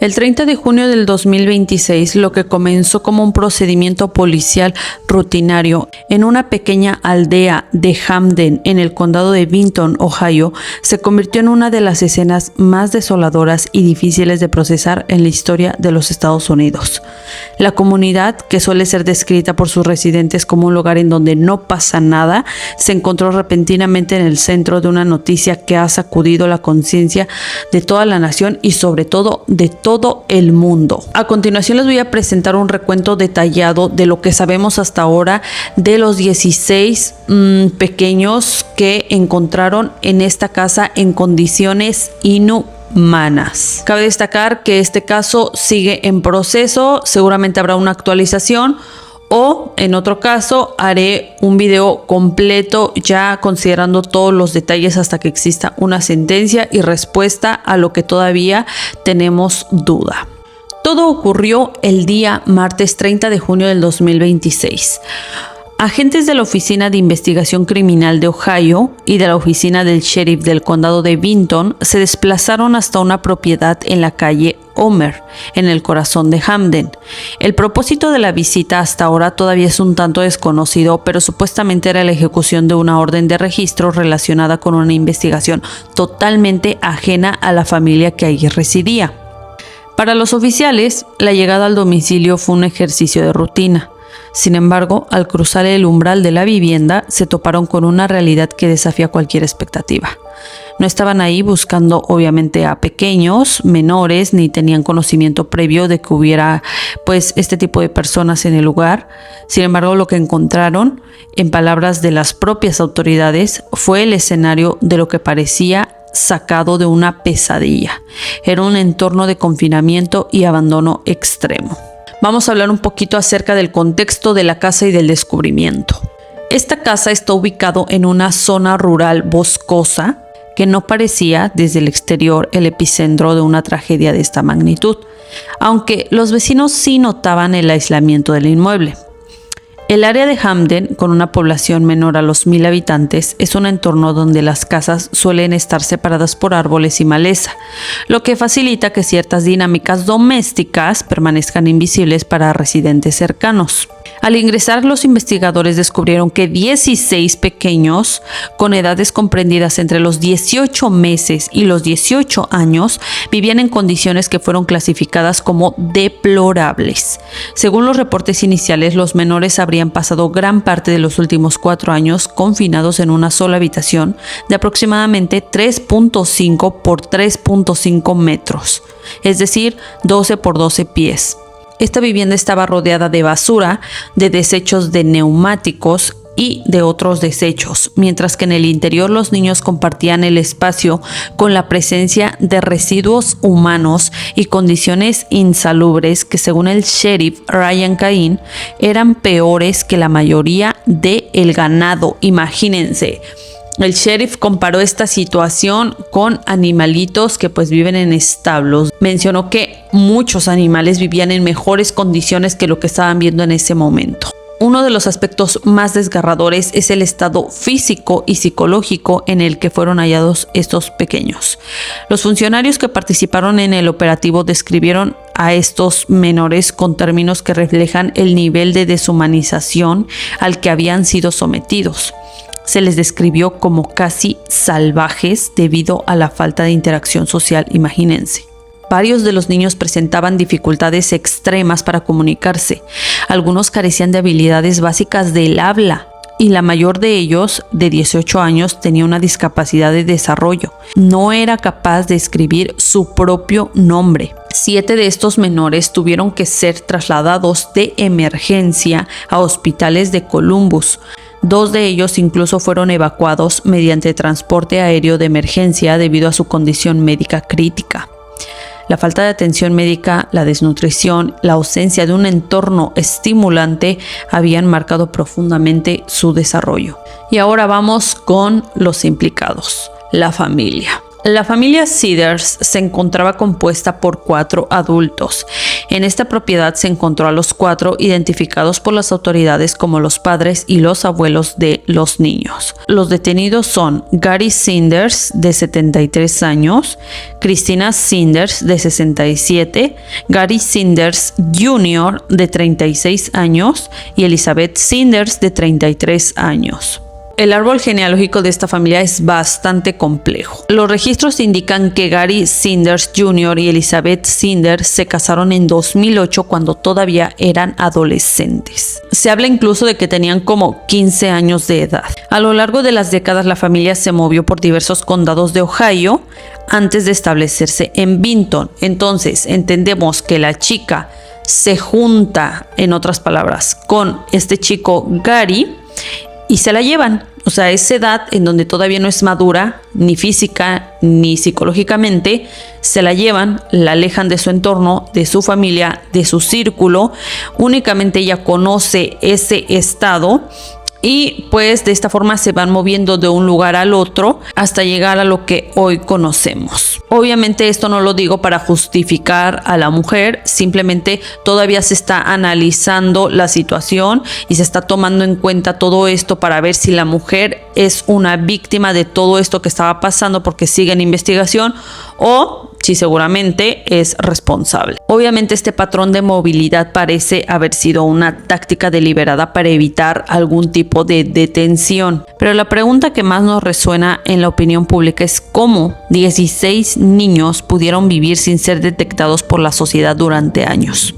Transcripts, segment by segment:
El 30 de junio del 2026, lo que comenzó como un procedimiento policial rutinario en una pequeña aldea de Hamden, en el condado de Vinton, Ohio, se convirtió en una de las escenas más desoladoras y difíciles de procesar en la historia de los Estados Unidos. La comunidad, que suele ser descrita por sus residentes como un lugar en donde no pasa nada, se encontró repentinamente en el centro de una noticia que ha sacudido la conciencia de toda la nación y sobre todo de todo el mundo. A continuación les voy a presentar un recuento detallado de lo que sabemos hasta ahora de los 16 pequeños que encontraron en esta casa en condiciones inhumanas. Cabe destacar que este caso sigue en proceso, seguramente habrá una actualización o en otro caso haré un video completo ya considerando todos los detalles hasta que exista una sentencia y respuesta a lo que todavía tenemos duda. Todo ocurrió el día martes 30 de junio del 2026. Agentes de la Oficina de Investigación Criminal de Ohio y de la Oficina del Sheriff del Condado de Vinton se desplazaron hasta una propiedad en la calle Homer, en el corazón de Hamden. El propósito de la visita hasta ahora todavía es un tanto desconocido, pero supuestamente era la ejecución de una orden de registro relacionada con una investigación totalmente ajena a la familia que allí residía. Para los oficiales, la llegada al domicilio fue un ejercicio de rutina. Sin embargo, al cruzar el umbral de la vivienda, se toparon con una realidad que desafía cualquier expectativa. No estaban ahí buscando obviamente a pequeños, menores, ni tenían conocimiento previo de que hubiera este tipo de personas en el lugar. Sin embargo, lo que encontraron, en palabras de las propias autoridades, fue el escenario de lo que parecía sacado de una pesadilla. Era un entorno de confinamiento y abandono extremo. Vamos a hablar un poquito acerca del contexto de la casa y del descubrimiento. Esta casa está ubicada en una zona rural boscosa que no parecía desde el exterior el epicentro de una tragedia de esta magnitud, aunque los vecinos sí notaban el aislamiento del inmueble. El área de Hamden, con una población menor a los 1000 habitantes, es un entorno donde las casas suelen estar separadas por árboles y maleza, lo que facilita que ciertas dinámicas domésticas permanezcan invisibles para residentes cercanos. Al ingresar, los investigadores descubrieron que 16 pequeños, con edades comprendidas entre los 18 meses y los 18 años, vivían en condiciones que fueron clasificadas como deplorables. Según los reportes iniciales, los menores habrían pasado gran parte de los últimos 4 años confinados en una sola habitación de aproximadamente 3.5 por 3.5 metros, es decir, 12 por 12 pies. Esta vivienda estaba rodeada de basura, de desechos de neumáticos y de otros desechos, mientras que en el interior los niños compartían el espacio con la presencia de residuos humanos y condiciones insalubres que, según el sheriff Ryan Cain, eran peores que la mayoría del ganado. Imagínense. El sheriff comparó esta situación con animalitos que viven en establos. Mencionó que muchos animales vivían en mejores condiciones que lo que estaban viendo en ese momento. Uno de los aspectos más desgarradores es el estado físico y psicológico en el que fueron hallados estos pequeños. Los funcionarios que participaron en el operativo describieron a estos menores con términos que reflejan el nivel de deshumanización al que habían sido sometidos. Se les describió como casi salvajes debido a la falta de interacción social, imagínense. Varios de los niños presentaban dificultades extremas para comunicarse. Algunos carecían de habilidades básicas del habla y la mayor de ellos, de 18 años, tenía una discapacidad de desarrollo. No era capaz de escribir su propio nombre. 7 de estos menores tuvieron que ser trasladados de emergencia a hospitales de Columbus. 2 de ellos incluso fueron evacuados mediante transporte aéreo de emergencia debido a su condición médica crítica. La falta de atención médica, la desnutrición, la ausencia de un entorno estimulante habían marcado profundamente su desarrollo. Y ahora vamos con los implicados, la familia. La familia Cedars se encontraba compuesta por 4 adultos. En esta propiedad se encontró a los 4 identificados por las autoridades como los padres y los abuelos de los niños. Los detenidos son Gary Sanders, de 73 años, Christina Sanders, de 67, Gary Sanders Jr., de 36 años, y Elizabeth Sanders, de 33 años. El árbol genealógico de esta familia es bastante complejo. Los registros indican que Gary Sanders Jr. y Elizabeth Sanders se casaron en 2008 cuando todavía eran adolescentes. Se habla incluso de que tenían como 15 años de edad. A lo largo de las décadas la familia se movió por diversos condados de Ohio antes de establecerse en Vinton. Entonces entendemos que la chica se junta, en otras palabras, con este chico Gary y se la llevan. O sea, esa edad en donde todavía no es madura, ni física, ni psicológicamente, se la llevan, la alejan de su entorno, de su familia, de su círculo. Únicamente ella conoce ese estado y pues de esta forma se van moviendo de un lugar al otro hasta llegar a lo que hoy conocemos. Obviamente esto no lo digo para justificar a la mujer, simplemente todavía se está analizando la situación y se está tomando en cuenta todo esto para ver si la mujer es una víctima de todo esto que estaba pasando porque sigue en investigación o si seguramente es responsable. Obviamente este patrón de movilidad parece haber sido una táctica deliberada para evitar algún tipo de detención. Pero la pregunta que más nos resuena en la opinión pública es cómo 16 niños pudieron vivir sin ser detectados por la sociedad durante años.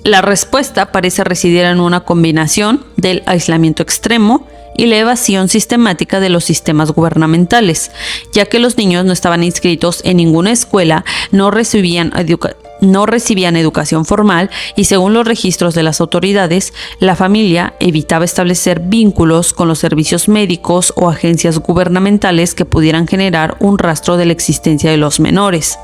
La respuesta parece residir en una combinación del aislamiento extremo y la evasión sistemática de los sistemas gubernamentales, ya que los niños no estaban inscritos en ninguna escuela, no recibían educación formal y según los registros de las autoridades, la familia evitaba establecer vínculos con los servicios médicos o agencias gubernamentales que pudieran generar un rastro de la existencia de los menores.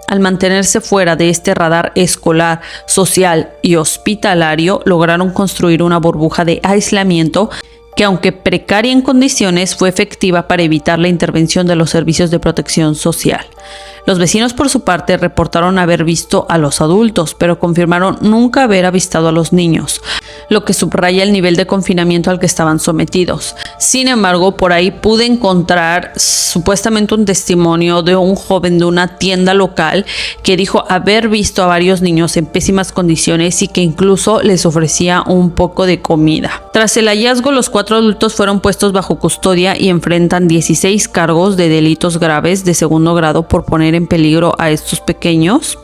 Al mantenerse fuera de este radar escolar, social y hospitalario, lograron construir una burbuja de aislamiento que, aunque precaria en condiciones, fue efectiva para evitar la intervención de los servicios de protección social. Los vecinos, por su parte, reportaron haber visto a los adultos, pero confirmaron nunca haber avistado a los niños, lo que subraya el nivel de confinamiento al que estaban sometidos. Sin embargo, por ahí pude encontrar supuestamente un testimonio de un joven de una tienda local que dijo haber visto a varios niños en pésimas condiciones y que incluso les ofrecía un poco de comida. Tras el hallazgo, los 4 adultos fueron puestos bajo custodia y enfrentan 16 cargos de delitos graves de segundo grado por poner en peligro a estos pequeños.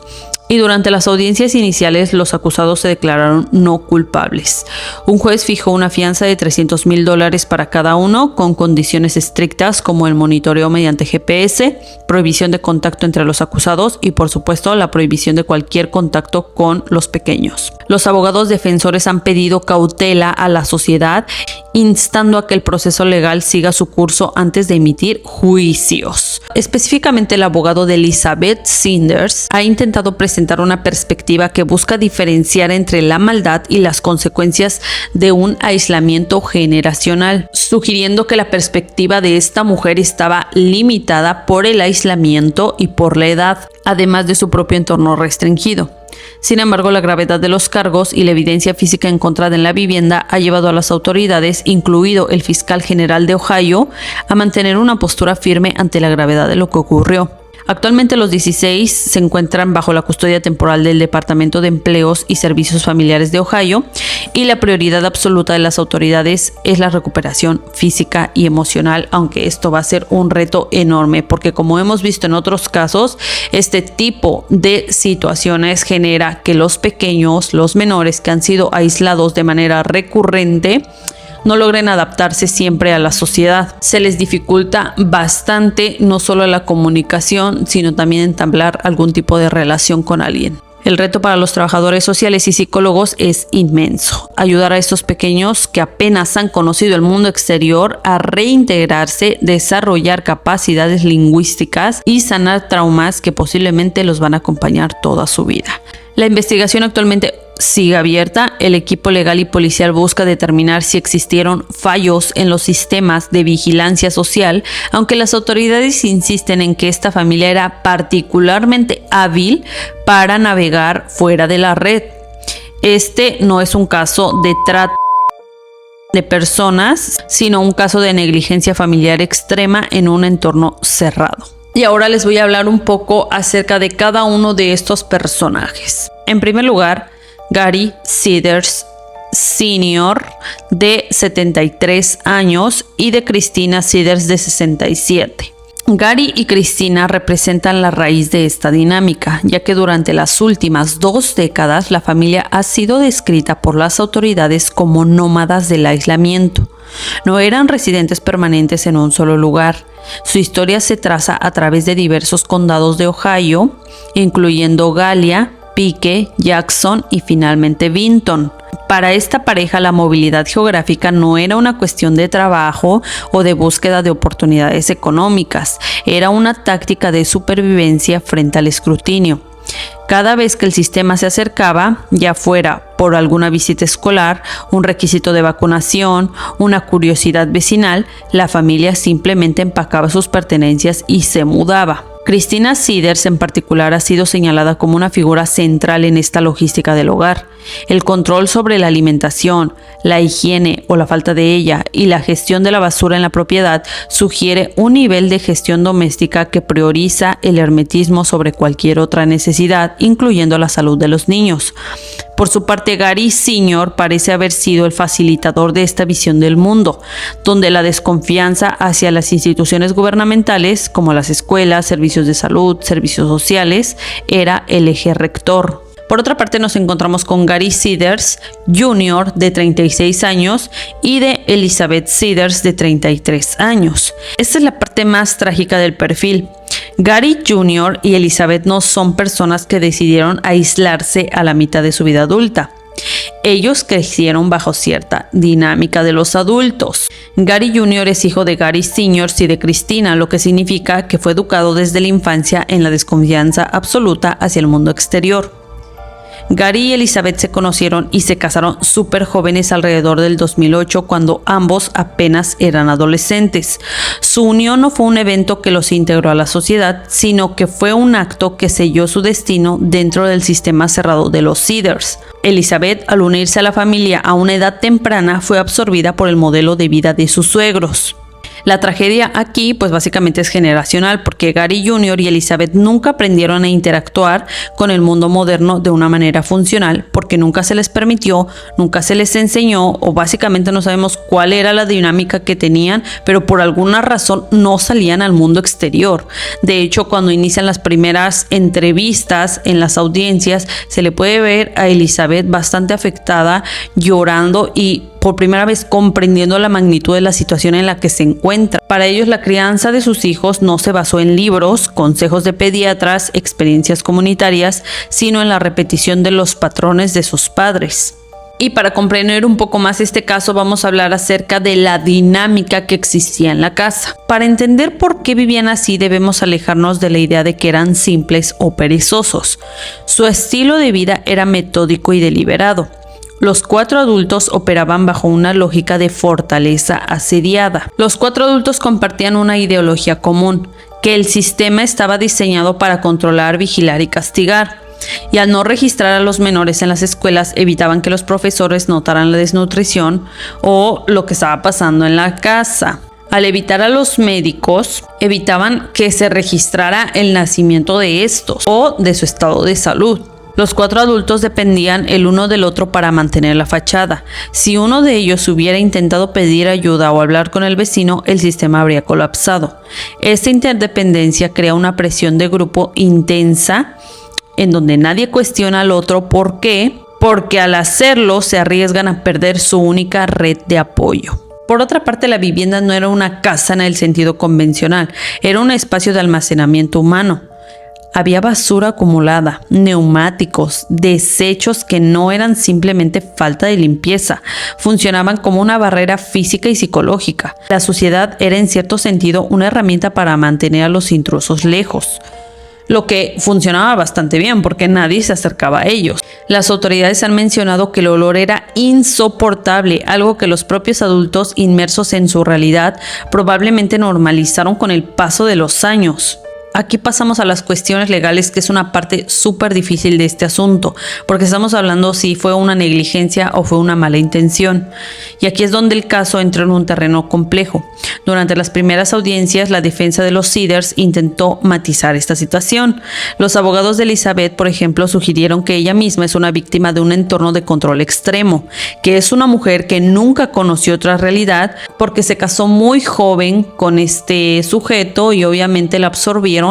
Y durante las audiencias iniciales los acusados se declararon no culpables. Un juez fijó una fianza de $300,000 para cada uno con condiciones estrictas como el monitoreo mediante GPS, prohibición de contacto entre los acusados y por supuesto la prohibición de cualquier contacto con los pequeños. Los abogados defensores han pedido cautela a la sociedad, instando a que el proceso legal siga su curso antes de emitir juicios. Específicamente el abogado de Elizabeth Sanders ha intentado presentar una perspectiva que busca diferenciar entre la maldad y las consecuencias de un aislamiento generacional, sugiriendo que la perspectiva de esta mujer estaba limitada por el aislamiento y por la edad, además de su propio entorno restringido. Sin embargo, la gravedad de los cargos y la evidencia física encontrada en la vivienda ha llevado a las autoridades, incluido el fiscal general de Ohio, a mantener una postura firme ante la gravedad de lo que ocurrió. Actualmente los 16 se encuentran bajo la custodia temporal del Departamento de Empleos y Servicios Familiares de Ohio y la prioridad absoluta de las autoridades es la recuperación física y emocional, aunque esto va a ser un reto enorme porque como hemos visto en otros casos, este tipo de situaciones genera que los pequeños, los menores que han sido aislados de manera recurrente, no logren adaptarse siempre a la sociedad. Se les dificulta bastante no solo la comunicación, sino también entablar algún tipo de relación con alguien. El reto para los trabajadores sociales y psicólogos es inmenso. Ayudar a estos pequeños que apenas han conocido el mundo exterior a reintegrarse, desarrollar capacidades lingüísticas y sanar traumas que posiblemente los van a acompañar toda su vida. La investigación actualmente sigue abierta. El equipo legal y policial busca determinar si existieron fallos en los sistemas de vigilancia social, aunque las autoridades insisten en que esta familia era particularmente hábil para navegar fuera de la red. Este no es un caso de trata de personas, sino un caso de negligencia familiar extrema en un entorno cerrado. Y ahora les voy a hablar un poco acerca de cada uno de estos personajes. En primer lugar, Gary Seeders Sr., de 73 años, y de Christina Seeders, de 67. Gary y Christina representan la raíz de esta dinámica, ya que durante las últimas 2 décadas la familia ha sido descrita por las autoridades como nómadas del aislamiento. No eran residentes permanentes en un solo lugar. Su historia se traza a través de diversos condados de Ohio, incluyendo Gallia, Pique, Jackson y finalmente Vinton. Para esta pareja, la movilidad geográfica no era una cuestión de trabajo o de búsqueda de oportunidades económicas, era una táctica de supervivencia frente al escrutinio. Cada vez que el sistema se acercaba, ya fuera por alguna visita escolar, un requisito de vacunación, una curiosidad vecinal, la familia simplemente empacaba sus pertenencias y se mudaba. Christina Seeders en particular ha sido señalada como una figura central en esta logística del hogar. El control sobre la alimentación, la higiene o la falta de ella y la gestión de la basura en la propiedad sugiere un nivel de gestión doméstica que prioriza el hermetismo sobre cualquier otra necesidad, incluyendo la salud de los niños. Por su parte, Gary Sr. parece haber sido el facilitador de esta visión del mundo, donde la desconfianza hacia las instituciones gubernamentales, como las escuelas, servicios de salud, servicios sociales, era el eje rector. Por otra parte, nos encontramos con Gary Seeders Jr., de 36 años, y de Elizabeth Seeders, de 33 años. Esta es la parte más trágica del perfil. Gary Jr. y Elizabeth no son personas que decidieron aislarse a la mitad de su vida adulta. Ellos crecieron bajo cierta dinámica de los adultos. Gary Jr. es hijo de Gary Sr. y de Christina, lo que significa que fue educado desde la infancia en la desconfianza absoluta hacia el mundo exterior. Gary y Elizabeth se conocieron y se casaron súper jóvenes alrededor del 2008, cuando ambos apenas eran adolescentes. Su unión no fue un evento que los integró a la sociedad, sino que fue un acto que selló su destino dentro del sistema cerrado de los Seeders. Elizabeth, al unirse a la familia a una edad temprana, fue absorbida por el modelo de vida de sus suegros. La tragedia aquí pues básicamente es generacional, porque Gary Jr. y Elizabeth nunca aprendieron a interactuar con el mundo moderno de una manera funcional, porque nunca se les permitió, nunca se les enseñó, o básicamente no sabemos cuál era la dinámica que tenían, pero por alguna razón no salían al mundo exterior. De hecho, cuando inician las primeras entrevistas en las audiencias, se le puede ver a Elizabeth bastante afectada, llorando y por primera vez comprendiendo la magnitud de la situación en la que se encuentra. Para ellos, la crianza de sus hijos no se basó en libros, consejos de pediatras, experiencias comunitarias, sino en la repetición de los patrones de sus padres. Y para comprender un poco más este caso, vamos a hablar acerca de la dinámica que existía en la casa. Para entender por qué vivían así, debemos alejarnos de la idea de que eran simples o perezosos. Su estilo de vida era metódico y deliberado. Los 4 adultos operaban bajo una lógica de fortaleza asediada. Los 4 adultos compartían una ideología común, que el sistema estaba diseñado para controlar, vigilar y castigar. Y al no registrar a los menores en las escuelas, evitaban que los profesores notaran la desnutrición o lo que estaba pasando en la casa. Al evitar a los médicos, evitaban que se registrara el nacimiento de estos o de su estado de salud. Los 4 adultos dependían el uno del otro para mantener la fachada. Si uno de ellos hubiera intentado pedir ayuda o hablar con el vecino, el sistema habría colapsado. Esta interdependencia crea una presión de grupo intensa en donde nadie cuestiona al otro. ¿Por qué? Porque al hacerlo se arriesgan a perder su única red de apoyo. Por otra parte, la vivienda no era una casa en el sentido convencional, era un espacio de almacenamiento humano. Había basura acumulada, neumáticos, desechos que no eran simplemente falta de limpieza, funcionaban como una barrera física y psicológica. La suciedad era en cierto sentido una herramienta para mantener a los intrusos lejos. lo que funcionaba bastante bien porque nadie se acercaba a ellos. Las autoridades han mencionado que el olor era insoportable, algo que los propios adultos inmersos en su realidad probablemente normalizaron con el paso de los años. Aquí pasamos a las cuestiones legales, que es una parte súper difícil de este asunto, porque estamos hablando si fue una negligencia o fue una mala intención. Y aquí es donde el caso entra en un terreno complejo. Durante las primeras audiencias, la defensa de los Siders intentó matizar esta situación. Los abogados de Elizabeth, por ejemplo, sugirieron que ella misma es una víctima de un entorno de control extremo, que es una mujer que nunca conoció otra realidad porque se casó muy joven con este sujeto y obviamente la absorbieron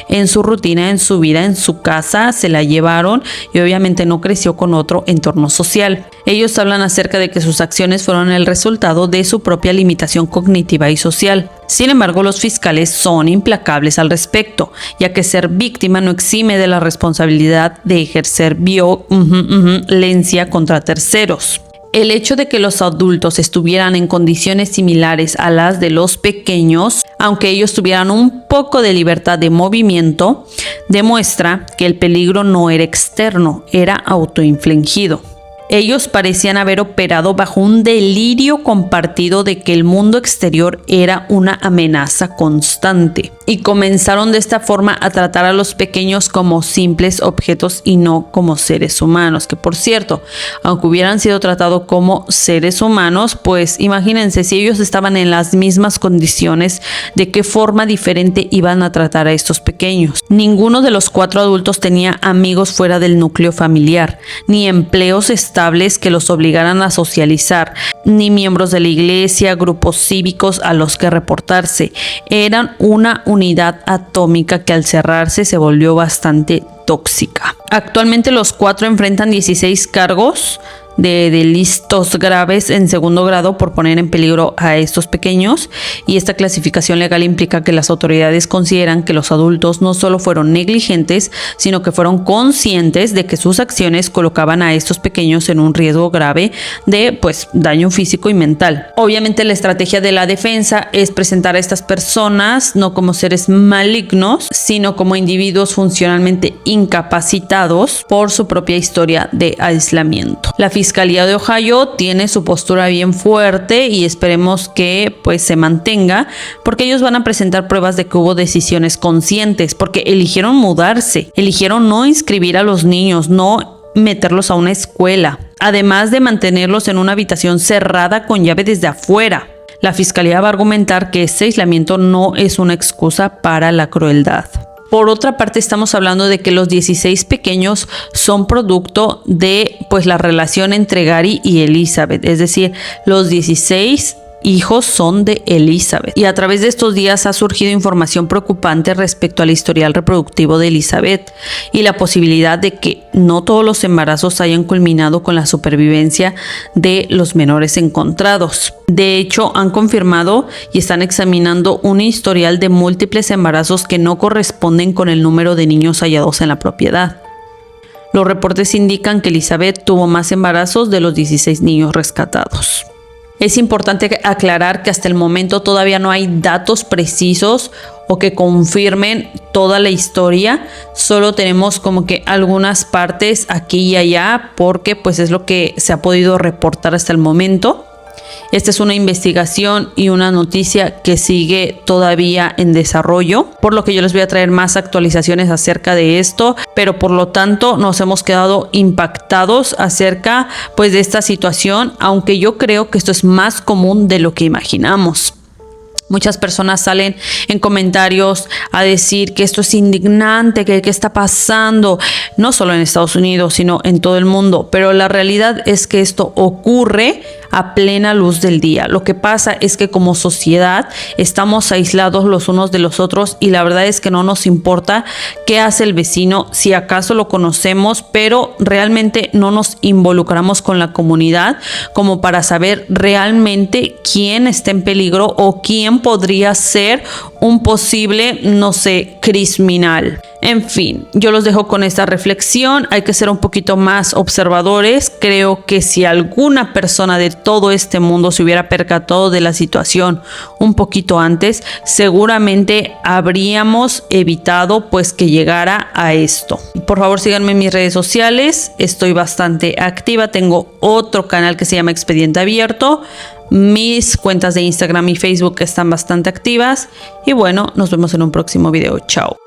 en su rutina, en su vida, en su casa, se la llevaron y obviamente no creció con otro entorno social. Ellos hablan acerca de que sus acciones fueron el resultado de su propia limitación cognitiva y social. Sin embargo, los fiscales son implacables al respecto, ya que ser víctima no exime de la responsabilidad de ejercer violencia contra terceros. El hecho de que los adultos estuvieran en condiciones similares a las de los pequeños, aunque ellos tuvieran un poco de libertad de movimiento, demuestra que el peligro no era externo, era autoinfligido. Ellos parecían haber operado bajo un delirio compartido de que el mundo exterior era una amenaza constante, y comenzaron de esta forma a tratar a los pequeños como simples objetos y no como seres humanos, que por cierto, aunque hubieran sido tratados como seres humanos, pues imagínense si ellos estaban en las mismas condiciones, de qué forma diferente iban a tratar a estos pequeños. Ninguno de los 4 adultos tenía amigos fuera del núcleo familiar, ni empleos estables que los obligaran a socializar, ni miembros de la iglesia, grupos cívicos a los que reportarse. Eran una unidad atómica que al cerrarse se volvió bastante tóxica. Actualmente los 4 enfrentan 16 cargos de delitos graves en segundo grado por poner en peligro a estos pequeños, y esta clasificación legal implica que las autoridades consideran que los adultos no solo fueron negligentes, sino que fueron conscientes de que sus acciones colocaban a estos pequeños en un riesgo grave de daño físico y mental. Obviamente la estrategia de la defensa es presentar a estas personas no como seres malignos, sino como individuos funcionalmente incapacitados por su propia historia de aislamiento. La Fiscalía de Ohio tiene su postura bien fuerte y esperemos que se mantenga, porque ellos van a presentar pruebas de que hubo decisiones conscientes, porque eligieron mudarse, eligieron no inscribir a los niños, no meterlos a una escuela, además de mantenerlos en una habitación cerrada con llave desde afuera. La fiscalía va a argumentar que este aislamiento no es una excusa para la crueldad. Por otra parte, estamos hablando de que los 16 pequeños son producto de la relación entre Gary y Elizabeth, es decir, los 16 hijos son de Elizabeth. Y a través de estos días ha surgido información preocupante respecto al historial reproductivo de Elizabeth y la posibilidad de que no todos los embarazos hayan culminado con la supervivencia de los menores encontrados. De hecho, han confirmado y están examinando un historial de múltiples embarazos que no corresponden con el número de niños hallados en la propiedad. Los reportes indican que Elizabeth tuvo más embarazos de los 16 niños rescatados. Es importante aclarar que hasta el momento todavía no hay datos precisos o que confirmen toda la historia. Solo tenemos como que algunas partes aquí y allá, porque es lo que se ha podido reportar hasta el momento. Esta es una investigación y una noticia que sigue todavía en desarrollo, por lo que yo les voy a traer más actualizaciones acerca de esto, pero por lo tanto nos hemos quedado impactados acerca de esta situación, aunque yo creo que esto es más común de lo que imaginamos. Muchas personas salen en comentarios a decir que esto es indignante, que qué está pasando, no solo en Estados Unidos, sino en todo el mundo. Pero la realidad es que esto ocurre a plena luz del día. Lo que pasa es que como sociedad estamos aislados los unos de los otros y la verdad es que no nos importa qué hace el vecino, si acaso lo conocemos, pero realmente no nos involucramos con la comunidad como para saber realmente quién está en peligro o quién podría ser un posible, criminal. En fin, yo los dejo con esta reflexión. Hay que ser un poquito más observadores. Creo que si alguna persona de todo este mundo se hubiera percatado de la situación un poquito antes, seguramente habríamos evitado pues que llegara a esto. Por favor, síganme en mis redes sociales. Estoy bastante activa. Tengo otro canal que se llama Expediente Abierto. Mis cuentas de Instagram y Facebook están bastante activas. Y bueno, nos vemos en un próximo video. Chao.